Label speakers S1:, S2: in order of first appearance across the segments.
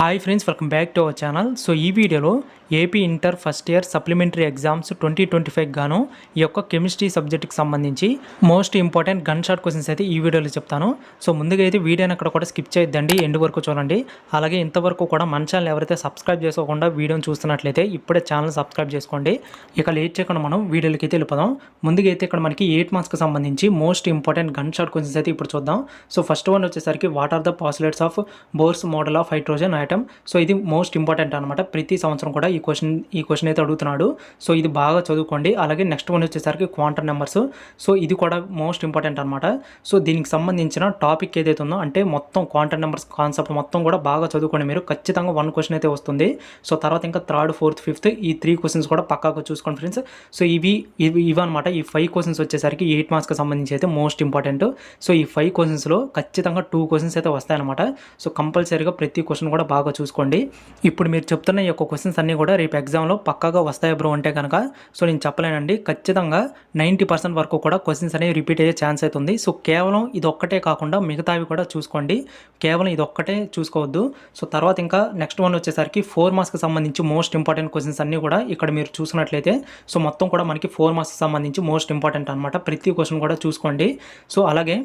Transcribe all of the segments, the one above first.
S1: Hi friends, welcome back to our channel. So ఈ వీడియోలో AP inter first year supplementary exams 2025 గాను ఈ యొక్క కెమిస్ట్రీ సబ్జెక్ట్కి సంబంధించి most important gun shot questions అయితే ఈ వీడియోలో చెప్తాను. సో ముందుగా అయితే వీడియోని అక్కడ కూడా స్కిప్ చేయొద్దండి, ఎండ్ వరకు చూడండి. అలాగే ఇంతవరకు కూడా మన ఛానల్ ఎవరైతే సబ్స్క్రైబ్ చేసుకోకుండా వీడియోని చూస్తున్నట్లయితే ఇప్పుడే ఛానల్ సబ్స్క్రైబ్ చేసుకోండి. ఇక లేట్ చేయకుండా మనం వీడియోలకి అయితే వెళ్ళిపోదాం. ముందుగా అయితే ఇక్కడ మనకి 8 మార్క్స్కి సంబంధించి most important gun shot questions అయితే ఇప్పుడు చూద్దాం. సో ఫస్ట్ వన్ వచ్చేసరికి what are the postulates of Bohr's model of hydrogen atom. సో ఇది మోస్ట్ ఇంపార్టెంట్ అనమాట. ప్రతి సంవత్సరం కూడా ఈ క్వశ్చన్ అయితే అడుగుతున్నాడు. సో ఇది బాగా చదువుకోండి. అలాగే నెక్స్ట్ వన్ వచ్చేసరికి క్వాంటమ్ నెంబర్స్. సో ఇది కూడా మోస్ట్ ఇంపార్టెంట్ అనమాట. సో దీనికి సంబంధించిన టాపిక్ ఏదైతే ఉందో అంటే మొత్తం క్వాంటమ్ నెంబర్స్ కాన్సెప్ట్ మొత్తం కూడా బాగా చదువుకోండి. మీరు ఖచ్చితంగా 1 క్వశ్చన్ అయితే వస్తుంది. సో తర్వాత ఇంకా 3rd, 4th, 5th ఈ 3 క్వశ్చన్స్ కూడా పక్కాగా చూసుకోండి ఫ్రెండ్స్. సో ఇవి అనమాట. ఈ 5 క్వశ్చన్స్ వచ్చేసరికి 8 మార్క్స్కి సంబంధించి అయితే మోస్ట్ ఇంపార్టెంట్. సో ఈ 5 క్వశ్చన్స్లో ఖచ్చితంగా 2 క్వశ్చన్స్ అయితే వస్తాయన్నమాట. సో కంపల్సరీగా ప్రతి క్వశ్చన్ కూడా బాగా చూసుకోండి. ఇప్పుడు మీరు చెప్తున్న ఈ యొక్క క్వశ్చన్స్ అన్నీ కూడా రేపు ఎగ్జామ్లో పక్కాగా వస్తాయి బ్రో అంటే కనుక సో నేను చెప్పలేనండి. ఖచ్చితంగా 90% వరకు కూడా క్వశ్చన్స్ అనేవి రిపీట్ అయ్యే ఛాన్స్ అవుతుంది. సో కేవలం ఇది ఒక్కటే కాకుండా మిగతావి కూడా చూసుకోండి. కేవలం ఇది ఒక్కటే చూసుకోవద్దు. సో తర్వాత ఇంకా నెక్స్ట్ వన్ వచ్చేసరికి 4 మార్క్స్కి సంబంధించి మోస్ట్ ఇంపార్టెంట్ క్వశ్చన్స్ అన్నీ కూడా ఇక్కడ మీరు చూసినట్లయితే సో మొత్తం కూడా మనకి 4 మార్క్స్కి సంబంధించి మోస్ట్ ఇంపార్టెంట్ అనమాట. ప్రతి క్వశ్చన్ కూడా చూసుకోండి. సో అలాగే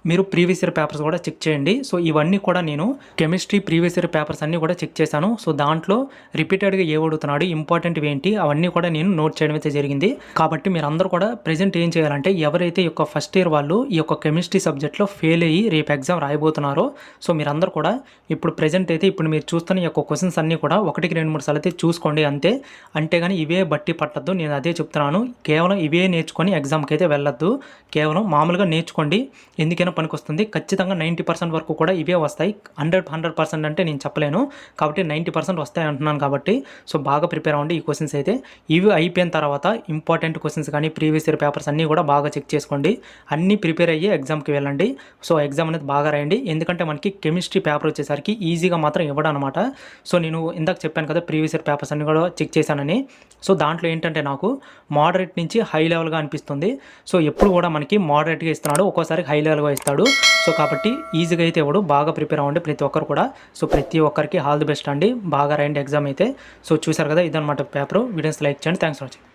S1: మీరు ప్రీవియస్ ఇయర్ పేపర్స్ కూడా చెక్ చేయండి. సో ఇవన్నీ కూడా నేను కెమిస్ట్రీ ప్రీవియస్ ఇయర్ పేపర్స్ అన్నీ కూడా చెక్ చేశాను. సో దాంట్లో రిపీటెడ్గా ఏ అడుగుతున్నాడు, ఇంపార్టెంట్ ఏంటి అవన్నీ కూడా నేను నోట్ చేయడం అయితే జరిగింది. కాబట్టి మీరు అందరూ కూడా ప్రెజెంట్ ఏం చేయాలంటే ఎవరైతే ఈ యొక్క ఫస్ట్ ఇయర్ వాళ్ళు ఈ యొక్క కెమిస్ట్రీ సబ్జెక్ట్లో ఫెయిల్ అయ్యి రేపు ఎగ్జామ్ రాయబోతున్నారో సో మీరందరూ కూడా ఇప్పుడు ప్రెజెంట్ అయితే ఇప్పుడు మీరు చూస్తున్న ఈ యొక్క క్వశ్చన్స్ అన్నీ కూడా 1కి 2-3 సార్లు అయితే చూసుకోండి అంతే. అంతేగాని ఇవే బట్టి పట్టద్దు. నేను అదే చెప్తున్నాను. కేవలం ఇవే నేర్చుకొని ఎగ్జామ్కి అయితే వెళ్ళొద్దు. కేవలం మామూలుగా నేర్చుకోండి. ఎందుకైనా పనికి వస్తుంది. ఖచ్చితంగా 90% వరకు కూడా ఇవే వస్తాయి. 100% అంటే నేను చెప్పలేను. కాబట్టి 90% వస్తాయి అంటున్నాను. కాబట్టి సో బాగా ప్రిపేర్ అవ్వండి. ఈ క్వశ్చన్స్ అయితే ఇవి అయిపోయిన తర్వాత ఇంపార్టెంట్ క్వశ్చన్స్ కానీ ప్రీవియస్ ఇయర్ పేపర్స్ అన్నీ కూడా బాగా చెక్ చేసుకోండి. అన్నీ ప్రిపేర్ అయ్యి ఎగ్జామ్కి వెళ్ళండి. సో ఎగ్జామ్ అనేది బాగా రాయండి. ఎందుకంటే మనకి కెమిస్ట్రీ పేపర్ వచ్చేసరికి ఈజీగా మాత్రం ఇవ్వడం అనమాట. సో నేను ఇందాక చెప్పాను కదా ప్రీవియస్ ఇయర్ పేపర్స్ అన్నీ కూడా చెక్ చేశానని. సో దాంట్లో ఏంటంటే నాకు మోడరేట్ నుంచి హై లెవెల్గా అనిపిస్తుంది. సో ఎప్పుడు కూడా మనకి మోడరేట్గా ఇస్తున్నాడు, ఒక్కోసారి హై లెవెల్గా ఇస్తాడు. సో కాబట్టి ఈజీగా అయితే ఇవ్వడు. బాగా ప్రిపేర్ అవ్వండి ప్రతి ఒక్కరు కూడా. సో ప్రతి ఒక్కరికి ఆల్ ది బెస్ట్ అండి. బాగా రాయండి ఎగ్జామ్ అయితే. సో చూసారు కదా ఇదన్నమాట పేపర్. వీడియోస్ లైక్ చేయండి. Thanks for watching.